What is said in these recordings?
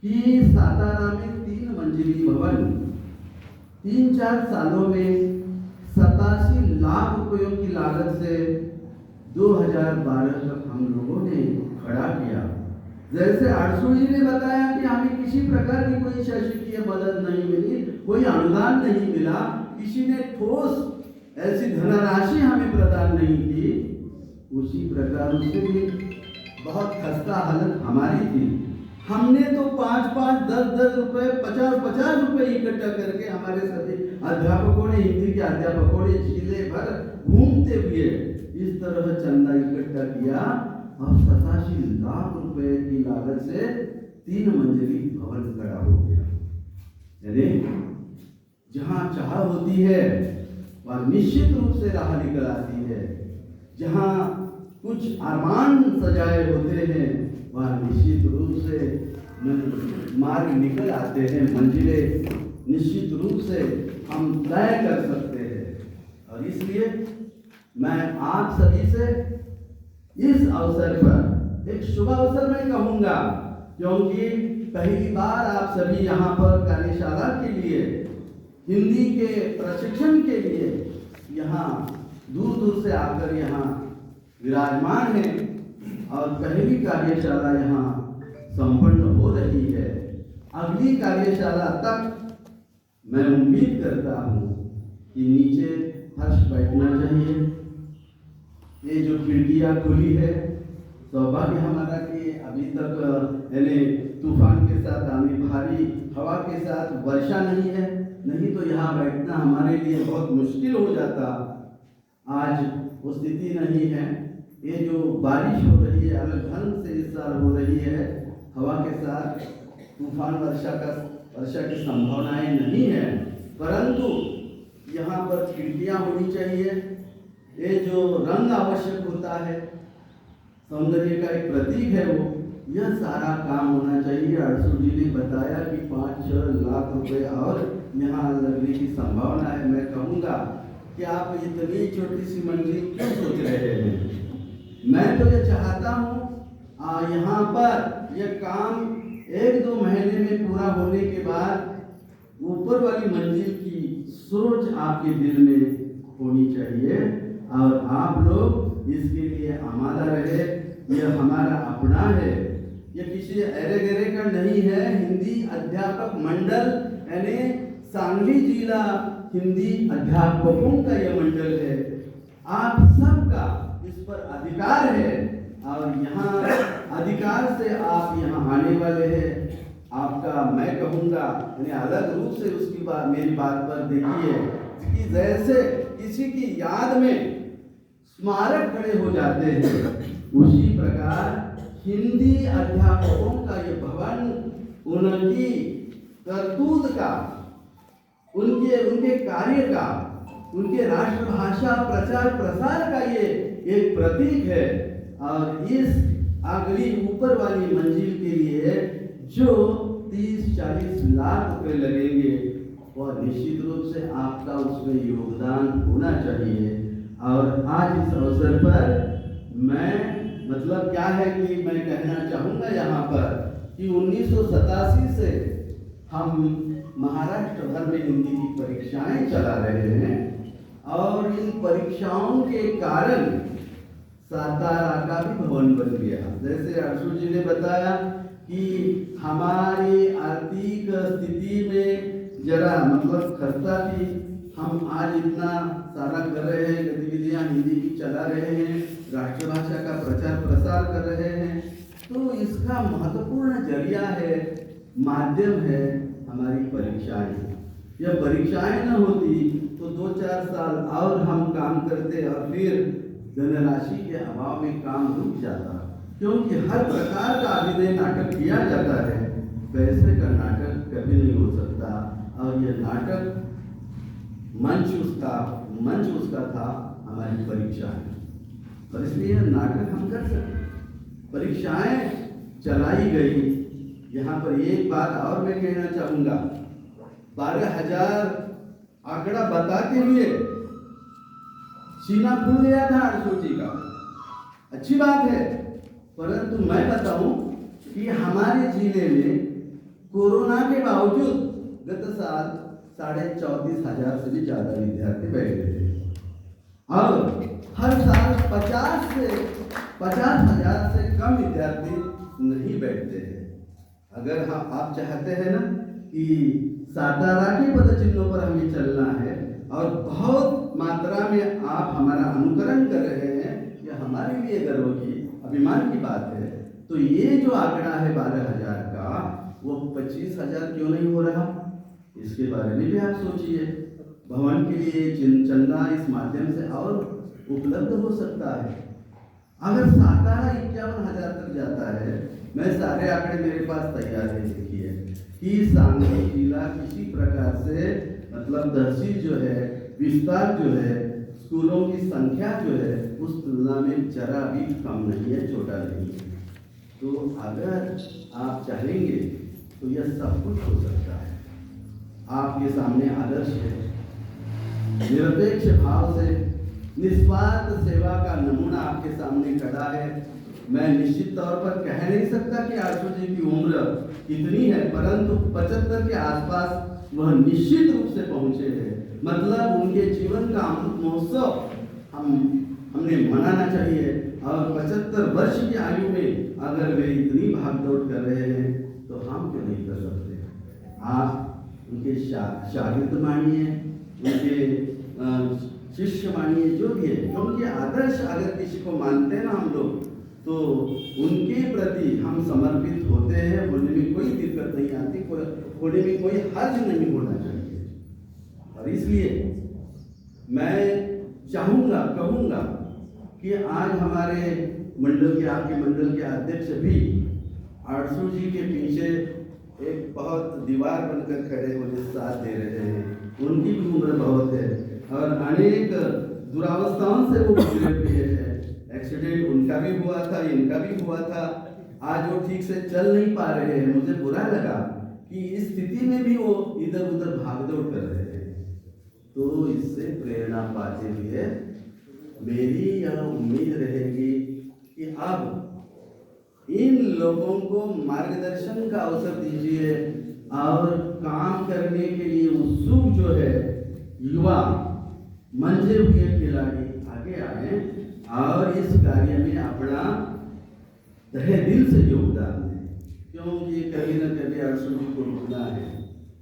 कि सातारा में 3 मंजिली भवन 3-4 सालों में 87 लाख रुपयों की लागत से 2012 तक हम लोगों ने खड़ा किया। जैसे आरसू जी ने बताया कि हमें किसी प्रकार की कोई शासकीय मदद नहीं मिली, कोई अनुदान नहीं मिला, किसी ने ठोस ऐसी धनराशि हमें प्रदान नहीं की, उसी प्रकार उससे भी बहुत खस्ता हालत हमारी थी। हमने तो 5-5, 10-10 रुपए, 50-50 रुपए इकट्ठा करके हमारे सभी अध्यापकों ने, हिंदी के अध्यापकों ने जिले भर घूमते हुए इस तरह चंदा इकट्ठा किया और 87 लाख रुपए की लागत से 3 मंजिली भवन खड़ा हो गया। यानी जहाँ चाह होती है वह निश्चित रूप से राह निकल आती है। जहाँ कुछ अरमान सजाए होते हैं वह निश्चित रूप से मार्ग निकल आते हैं, मंजिलें निश्चित रूप से हम तय कर सकते हैं। और इसलिए मैं आप सभी से इस अवसर पर एक शुभ अवसर मैं कहूँगा, क्योंकि पहली बार आप सभी यहाँ पर कार्यशाला के लिए, हिंदी के प्रशिक्षण के लिए यहाँ दूर दूर से आकर यहाँ विराजमान हैं और पहली कार्यशाला यहाँ संपन्न हो रही है। अगली कार्यशाला तक मैं उम्मीद करता हूँ कि नीचे फर्श बैठना चाहिए। ये जो खिड़कियाँ खुली है, सौभाग्य हमारा कि अभी तक यानी तूफान के साथ आने भारी हवा के साथ वर्षा नहीं है, नहीं तो यहाँ बैठना हमारे लिए बहुत मुश्किल हो जाता। आज वो स्थिति नहीं है। ये जो बारिश हो रही है अलग ढंग से इस साल हो रही है, हवा के साथ तूफान वर्षा की संभावनाएं नहीं है, परंतु यहाँ पर खिड़कियाँ होनी चाहिए। ये जो रंग आवश्यक होता है, सौंदर्य का एक प्रतीक है वो, यह सारा काम होना चाहिए। अरसू जी ने बताया कि 5-6 लाख रुपए और यहाँ लगने की संभावना है। मैं कहूँगा कि आप इतनी छोटी सी मंजिल क्यों सोच रहे हैं? मैं तो ये चाहता हूँ यहाँ पर यह काम 1-2 महीने में पूरा होने के बाद ऊपर वाली मंजिल की सोच आपके दिल में होनी चाहिए और आप लोग इसके लिए आमादा रहे। यह हमारा अपना है, यह किसी अरे गरे का नहीं है। हिंदी अध्यापक मंडल यानी सांगली जिला हिंदी अध्यापकों का यह मंडल है। आप सबका इस पर अधिकार है और यहाँ अधिकार से आप यहाँ आने वाले हैं। आपका मैं कहूँगा यानी अलग रूप से उसकी बात, मेरी बात पर देखिए कि जैसे किसी की याद में स्मारक खड़े हो जाते हैं, उसी प्रकार हिंदी अध्यापकों का ये भवन उनकी करतूत का, उनके कार्य का, उनके राष्ट्रभाषा प्रचार प्रसार का ये एक प्रतीक है। और इस अगली ऊपर वाली मंजिल के लिए जो 30-40 लाख रुपए लगेंगे वह निश्चित रूप से आपका उसमें योगदान होना चाहिए। और आज इस अवसर पर मैं मतलब क्या है कि मैं कहना चाहूँगा यहाँ पर कि 1987 से हम महाराष्ट्र भर में हिंदी की परीक्षाएं चला रहे हैं और इन परीक्षाओं के कारण सातारा का भी भवन बन गया। जैसे अरसू जी ने बताया कि हमारी आर्थिक स्थिति में जरा मतलब खस्ता थी, हम आज इतना सारा कर रहे हैं, गतिविधियां हिंदी की चला रहे हैं, राष्ट्रभाषा का प्रचार प्रसार कर रहे हैं, तो इसका महत्वपूर्ण जरिया है, माध्यम है हमारी परीक्षाएं। यह परीक्षाएं न होती तो 2-4 साल और हम काम करते और फिर धनराशि के अभाव में काम रुक जाता, क्योंकि हर प्रकार का अभिनय नाटक किया जाता है, पैसे का नाटक कभी नहीं हो सकता। और यह नाटक मंच उसका था हमारी परीक्षा है, और इसलिए नाटक हम कर सकते। परीक्षाएं चलाई गई। यहाँ पर एक बात और मैं कहना चाहूँगा, 12,000 आंकड़ा बताते हुए सीना फूल गया था अरसू जी का, अच्छी बात है, परंतु मैं बताऊं कि हमारे जिले में कोरोना के बावजूद गत साल 34,500 से भी ज़्यादा विद्यार्थी बैठे थे। अब हर साल 50,000 से कम विद्यार्थी नहीं बैठते हैं। अगर आप चाहते हैं ना कि सातारा के पदचिन्हों पर हमें चलना है और बहुत मात्रा में आप हमारा अनुकरण कर रहे हैं, यह हमारे लिए गर्व की अभिमान की बात है। तो ये जो आंकड़ा है 12,000 का, वो 25,000 क्यों नहीं हो रहा? इसके बारे में भी आप सोचिए। भवन के लिए चंदा इस माध्यम से और उपलब्ध हो सकता है। अगर सातारा 51,000 तक जाता है, मैं सारे आंकड़े मेरे पास तैयार है, देखिए कि सांगली जिला किसी प्रकार से मतलब तहसील जो है, विस्तार जो है, स्कूलों की संख्या जो है, उस तुलना में जरा भी कम नहीं है, छोटा नहीं है। तो अगर आप चाहेंगे तो यह सब कुछ हो सकता है। आपके सामने आदर्श है, निरपेक्ष भाव से निस्वार्थ सेवा का नमूना आपके सामने खड़ा है। मैं निश्चित तौर पर कह नहीं सकता कि आशु जी की उम्र कितनी है, परंतु 75 के आसपास वह निश्चित रूप से पहुंचे हैं। मतलब उनके जीवन का अमृत महोत्सव हमने मनाना चाहिए। और 75 वर्ष की आयु में अगर वे इतनी भागदौड़ कर रहे हैं तो हम क्यों नहीं कर सकते? आप उनके शागिर्द मानिए, उनके शिष्य मानिए, जो भी है, क्योंकि आदर्श अगर किसी को मानते हैं ना हम लोग, तो उनके प्रति हम समर्पित होते हैं। होने में कोई दिक्कत नहीं आती, होने में कोई हर्ज नहीं होना चाहिए। और इसलिए मैं चाहूँगा, कहूँगा कि आज हमारे मंडल के, आपके मंडल के अध्यक्ष भी आरसू जी के पीछे एक बहुत दीवार बनकर खड़े होने साथ दे रहे हैं। उनकी भी उम्र बहुत है और अनेक दुरावस्थाओं से वो गुजरे हुए हैं। एक्सीडेंट उनका भी हुआ था, इनका भी हुआ था। आज वो ठीक से चल नहीं पा रहे हैं। मुझे बुरा लगा कि इस स्थिति में भी वो इधर उधर भागदौड़ कर रहे हैं। तो इससे प्रेरणा पाते हुए मेरी यह उम्मीद रहेगी कि अब इन लोगों को मार्गदर्शन का अवसर दीजिए और काम करने के लिए उत्सुक जो है युवा, मंजे हुए खिलाड़ी आगे आए और इस कार्य में अपना तहे दिल से योगदान दें। क्योंकि कभी न कभी आरसू जी को रुकना है,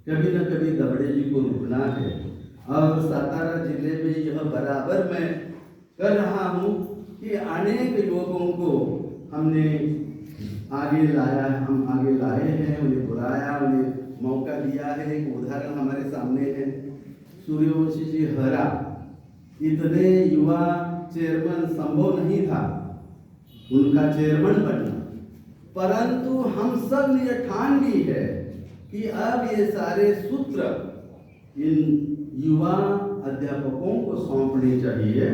कभी न कभी दबड़े जी को रुकना है। और सातारा जिले में यह बराबर मैं कर रहा हूँ कि अनेक युवकों को हमने आगे लाया, हम आगे लाए हैं, उन्हें बुलाया, उन्हें मौका दिया है। एक उदाहरण हमारे सामने है, सूर्यवंशी जी हरा। इतने युवा चेयरमैन संभव नहीं था उनका चेयरमैन बनना, परंतु हम सब ने यह ठान ली है कि अब ये सारे सूत्र इन युवा अध्यापकों को सौंपने चाहिए।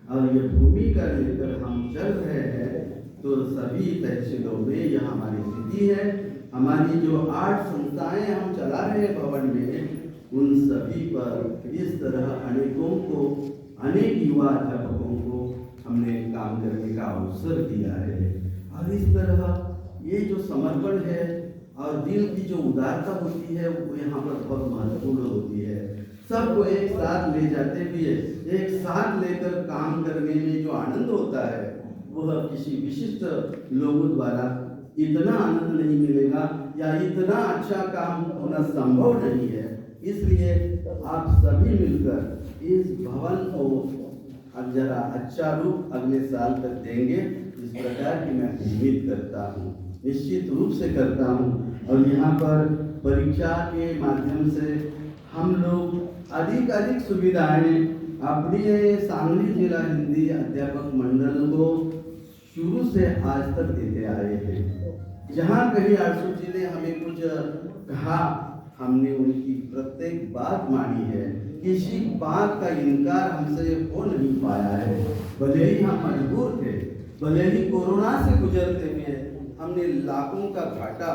और ये भूमिका लेकर हम चल रहे हैं। तो सभी तहसीलों में यह हमारी स्थिति है। हमारी जो 8 संस्थाएं हम चला रहे हैं भवन में, उन सभी पर इस तरह अनेक युवा अध्यापकों को हमने काम करने का अवसर दिया है। और इस तरह ये जो समर्पण है और दिल की जो उदारता होती है, वो यहाँ पर बहुत महत्वपूर्ण होती है। सबको एक साथ ले जाते हुए, एक साथ लेकर काम करने में जो आनंद होता है, वह किसी विशिष्ट लोगों द्वारा इतना आनंद नहीं मिलेगा या इतना अच्छा काम होना संभव नहीं है। इसलिए आप सभी मिलकर इस भवन को अब जरा अच्छा रूप अगले साल तक देंगे, इस प्रकार की मैं उम्मीद करता हूँ, निश्चित रूप से करता हूँ। और यहाँ पर परीक्षा के माध्यम से हम लोग अधिक सुविधाएं अपने सांगली जिला हिंदी अध्यापक मंडल को शुरू से आज तक देते आए हैं। जहाँ कहीं आरसू जी ने हमें कुछ कहा, हमने उनकी प्रत्येक बात मानी है। किसी बात का इनकार हमसे हो नहीं पाया है। भले ही हम मजबूर थे, भले ही कोरोना से गुजरते हुए हमने लाखों का घाटा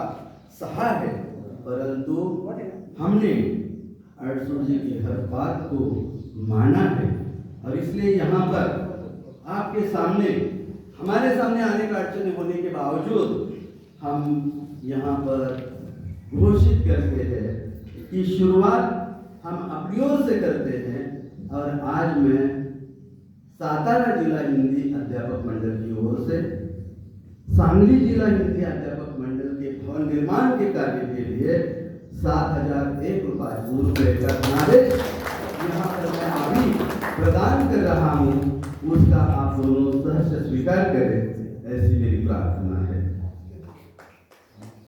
सहा है, परंतु हमने आरसू जी की हर बात को माना है। और इसलिए यहाँ पर आपके सामने, हमारे सामने अनेक अड़चनें होने के बावजूद हम यहाँ पर घोषित करते हैं कि शुरुआत हम अपनी ओर से करते हैं। और आज मैं सातारा जिला हिंदी अध्यापक मंडल की ओर से सांगली जिला हिंदी अध्यापक मंडल के भवन निर्माण के कार्य के लिए 7,001 रुपये का धनादेश यहाँ पर मैं अभी प्रदान कर रहा हूँ, उसका आप दोनों सहर्ष स्वीकार करें, ऐसी मेरी प्रार्थना है।